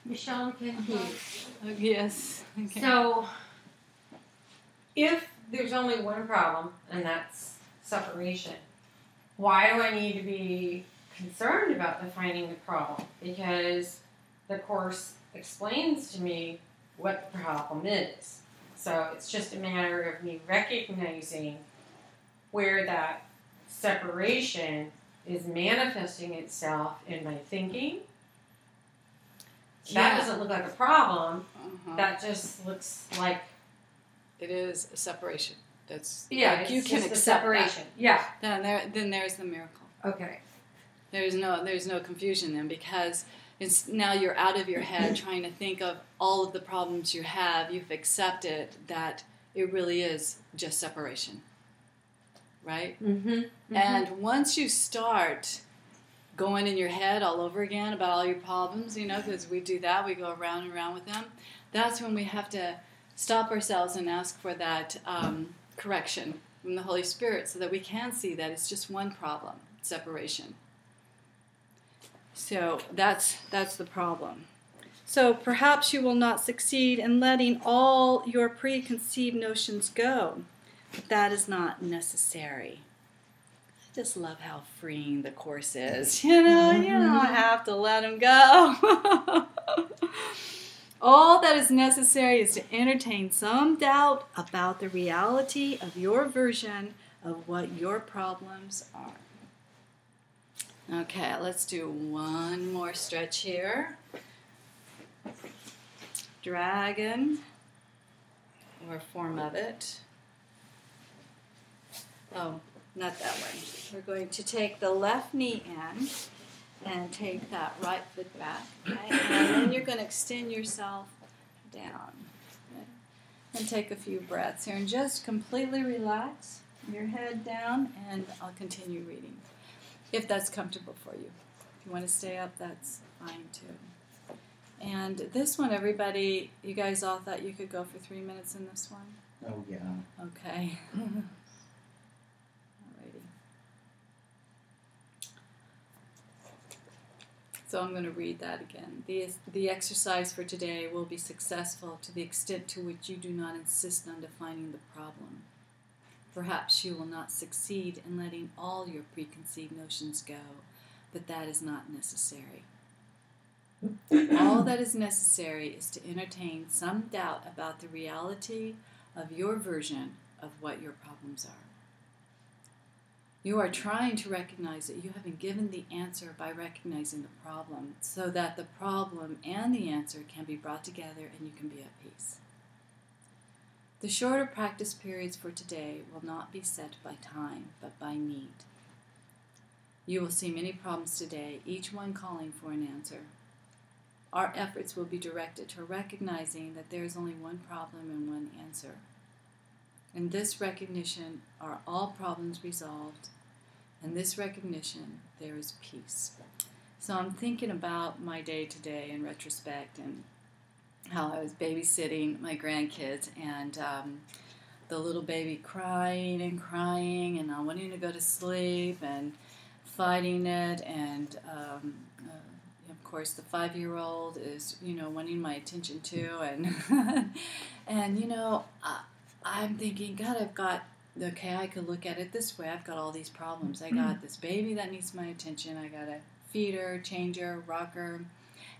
Michelle, I'm confused. Yes. Okay. So, if there's only one problem, and that's separation, why do I need to be concerned about defining the problem? Because the Course explains to me what the problem is. So it's just a matter of me recognizing where that separation is manifesting itself in my thinking. That doesn't look like a problem. That just looks like... It is a separation. That's like you can accept separation. Yeah. Then there's the miracle. Okay. There's no confusion then, because it's now you're out of your head trying to think of all of the problems you have. You've accepted that it really is just separation, right? And once you start going in your head all over again about all your problems, because we do that, we go around and around with them. That's when we have to stop ourselves and ask for that correction from the Holy Spirit, so that we can see that it's just one problem, separation. So that's the problem. So perhaps you will not succeed in letting all your preconceived notions go, but that is not necessary. I just love how freeing the Course is. You don't have to let them go. All that is necessary is to entertain some doubt about the reality of your version of what your problems are. Okay, let's do one more stretch here. Dragon, or a form of it. Oh, not that way. We're going to take the left knee in and take that right foot back. Okay? And then you're going to extend yourself down. Okay? And take a few breaths here and just completely relax your head down, and I'll continue reading, if that's comfortable for you. If you want to stay up, that's fine too. And this one, everybody, you guys all thought you could go for 3 minutes in this one? Oh, yeah. Okay. Alrighty. So I'm going to read that again. The exercise for today will be successful to the extent to which you do not insist on defining the problem. Perhaps you will not succeed in letting all your preconceived notions go, but that is not necessary. All that is necessary is to entertain some doubt about the reality of your version of what your problems are. You are trying to recognize that you have been given the answer by recognizing the problem, so that the problem and the answer can be brought together and you can be at peace. The shorter practice periods for today will not be set by time, but by need. You will see many problems today, each one calling for an answer. Our efforts will be directed to recognizing that there is only one problem and one answer. In this recognition are all problems resolved. In this recognition, there is peace. So I'm thinking about my day today in retrospect, and how I was babysitting my grandkids, and the little baby crying and not wanting to go to sleep and fighting it, and of course the 5-year-old is wanting my attention too, and and I'm thinking, God, I could look at it this way. I've got all these problems. I got this baby that needs my attention. I got a feeder, changer, rocker.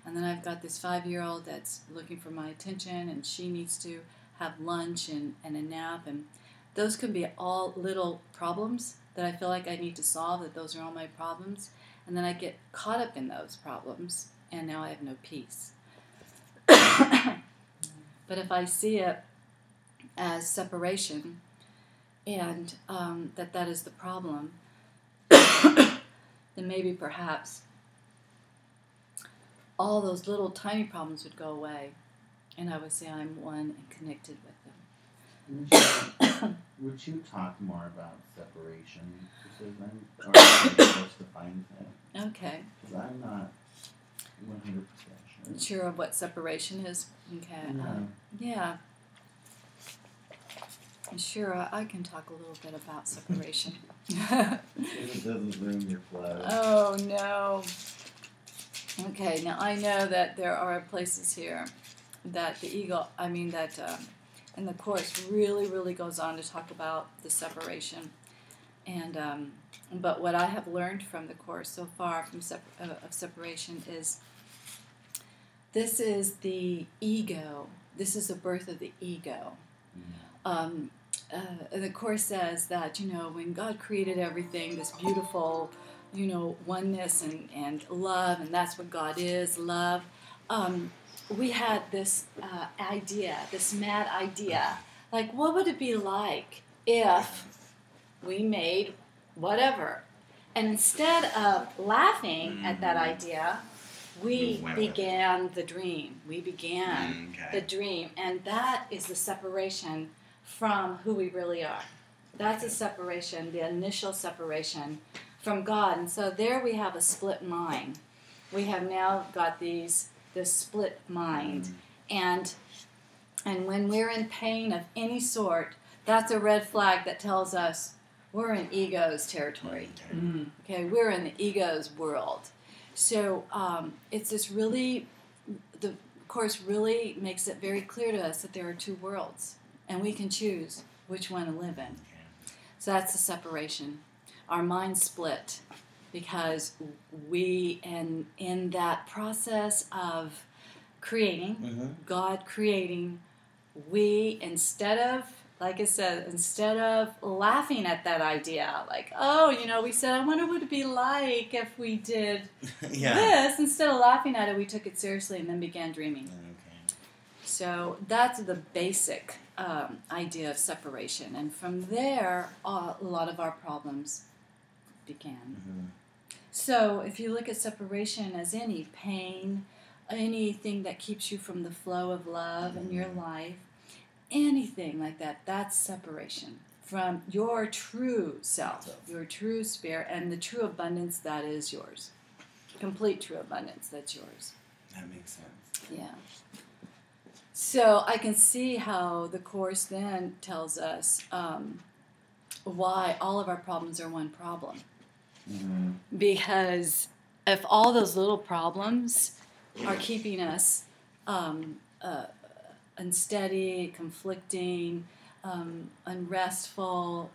And then I've got this 5-year-old that's looking for my attention, and she needs to have lunch and a nap. And those can be all little problems that I feel like I need to solve, that those are all my problems. And then I get caught up in those problems, and now I have no peace. But if I see it as separation, and that is the problem, then maybe perhaps all those little tiny problems would go away, and I would say I'm one and connected with them. Would you talk more about separation? Because I'm supposed to find that. Okay. Because I'm not 100% sure. Sure of what separation is? Okay. Yeah. Sure, I can talk a little bit about separation. It doesn't ruin your flow. Oh, no. Okay, now I know that there are places here that the ego, and the Course really goes on to talk about the separation. And but what I have learned from the Course so far of separation is this is the ego. This is the birth of the ego. The Course says that, when God created everything, this beautiful, oneness and love, and that's what God is, love. We had this idea, this mad idea, like what would it be like if we made whatever? And instead of laughing at that idea, we began the dream. We began the dream, and that is the separation from who we really are. That's a separation, the initial separation from God. And so there we have a split mind. We have now got this split mind. And when we're in pain of any sort, that's a red flag that tells us we're in ego's territory. Okay, we're in the ego's world. So it's this really, the Course really makes it very clear to us that there are two worlds, and we can choose which one to live in. So that's the separation. Our minds split because we, in that process of creating, God creating, we, instead of, like I said, instead of laughing at that idea, like, we said, I wonder what it'd be like if we did this. Instead of laughing at it, we took it seriously and then began dreaming. So that's the basic idea of separation. And from there, a lot of our problems began. So if you look at separation as any pain, anything that keeps you from the flow of love in your life, anything like that, that's separation from your true self, your true spirit, and the true abundance that is yours. Complete true abundance that's yours. That makes sense. Yeah. So I can see how the Course then tells us why all of our problems are one problem. Because if all those little problems are keeping us unsteady, conflicting, unrestful,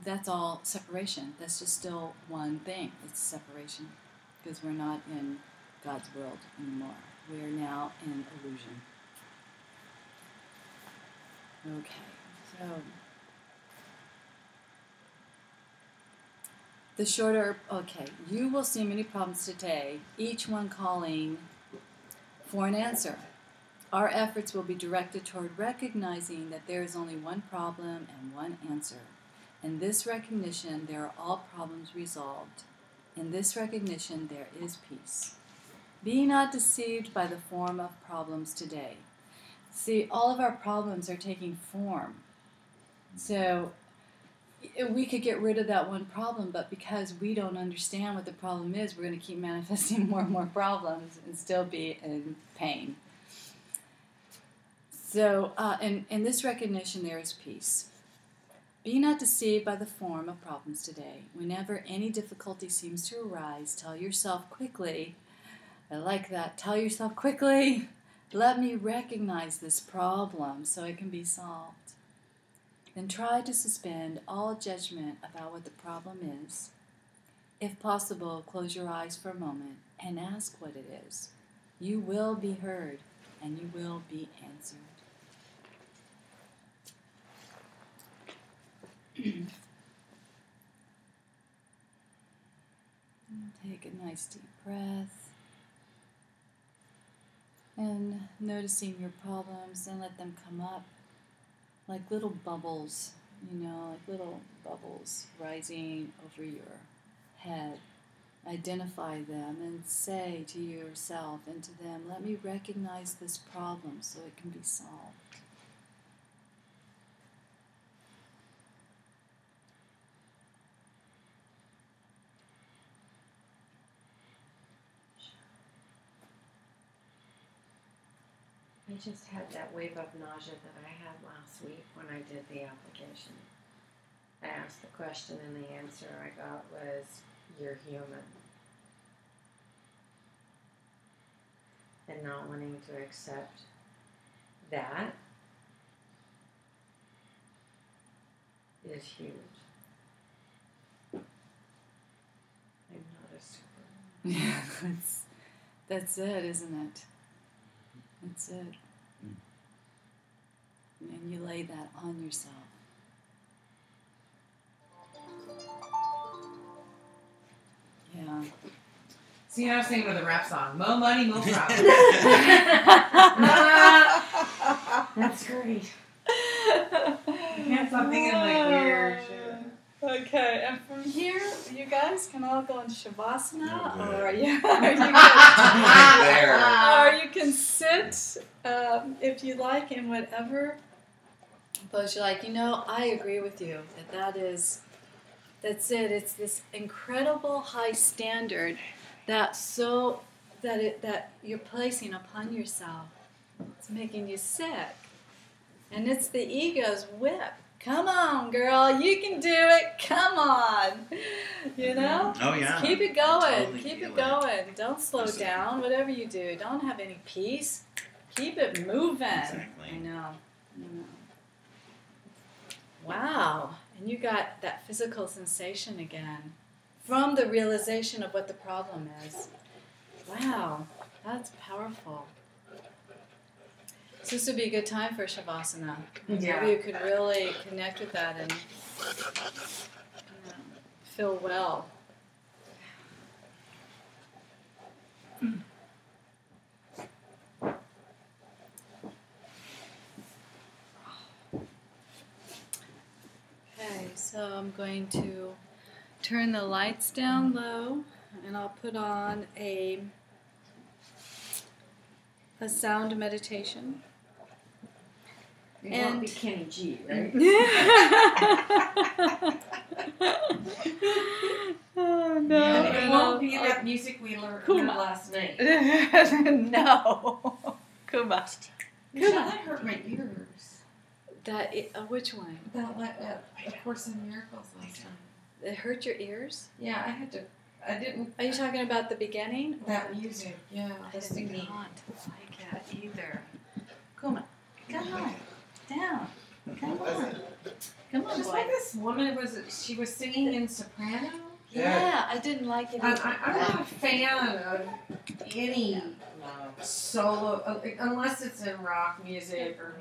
that's all separation. That's just still one thing. It's separation. Because we're not in God's world anymore. We are now in illusion. Okay, so you will see many problems today, each one calling for an answer. Our efforts will be directed toward recognizing that there is only one problem and one answer. In this recognition, there are all problems resolved. In this recognition, there is peace. Be not deceived by the form of problems today. See, all of our problems are taking form. So we could get rid of that one problem, but because we don't understand what the problem is, we're going to keep manifesting more and more problems and still be in pain. So in this recognition, there is peace. Be not deceived by the form of problems today. Whenever any difficulty seems to arise, tell yourself quickly, I like that, tell yourself quickly, let me recognize this problem so it can be solved. Then try to suspend all judgment about what the problem is. If possible, close your eyes for a moment and ask what it is. You will be heard and you will be answered. Take a nice deep breath. And noticing your problems and let them come up like little bubbles, like little bubbles rising over your head. Identify them and say to yourself and to them, let me recognize this problem so it can be solved. I just had that wave of nausea that I had last week when I did the application. I asked the question and the answer I got was, you're human. and not wanting to accept that is huge. I'm not a super. Yeah, that's it, isn't it? That's it. And you lay that on yourself. Yeah. So you know, I was thinking of the rap song, "Mo Money, Mo Problem." That's great. I can't stop thinking of like weird shit. Okay, and from here, you guys can all go into Shavasana, Okay. or you There. or you can sit if you like in whatever pose you like. You know, I agree with you that's it. It's this incredible high standard that you're placing upon yourself. It's making you sick, and it's the ego's whip. Come on, girl, you can do it. Come on, you know. Oh yeah. Keep it going. Totally Keep feel it going. Don't slow down. Whatever you do, don't have any peace. Keep it moving. Exactly. I know. Wow. And you got that physical sensation again from the realization of what the problem is. Wow. That's powerful. So this would be a good time for Shavasana. Yeah. Maybe you could really connect with that and feel well. Okay, so I'm going to turn the lights down low, and I'll put on a sound meditation. It And- won't be Kenny G, right? Oh, no, And it no. won't be that music we learned Kuma. last night. No. Kuma. Michelle, that hurt my ears. Which one? That Course in Miracles last time. It hurt your ears? Yeah, I didn't. Are you talking about the beginning? That music, yeah. I That's did the not like it either. Kuma, come on, down. Come on. Come on, Just boy. like this woman she was singing in soprano. Yeah, I didn't like it either. I'm not a fan of any solo, unless it's in rock music or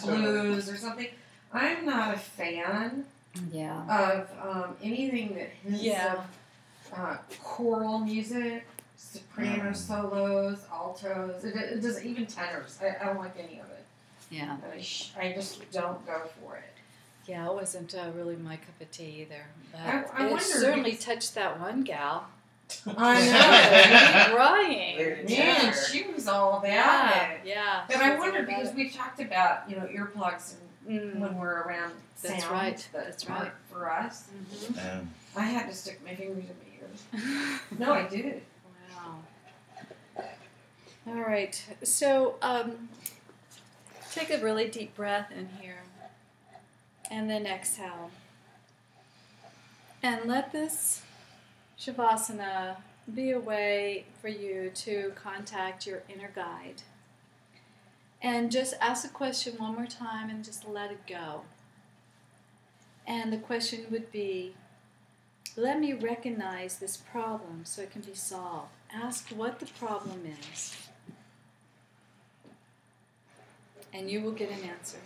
blues or something. I'm not a fan Yeah. of anything that hints Yeah. of choral music, soprano solos, altos. It doesn't, even tenors. I don't like any of it. Yeah. I just don't go for it. Yeah, it wasn't really my cup of tea either. But I it wonder certainly because- touched that one gal. I know. Crying. Man, she was all about it. Yeah. But I wondered because we've talked about, earplugs Mm. when we're around sound. That's right. That That's aren't right. for us. Mhm. I had to stick my fingers in my ears. No, I did. Wow. All right. So take a really deep breath in here. And then exhale. And let this Shavasana be a way for you to contact your inner guide. And just ask a question one more time and just let it go. And the question would be, let me recognize this problem so it can be solved. Ask what the problem is. And you will get an answer.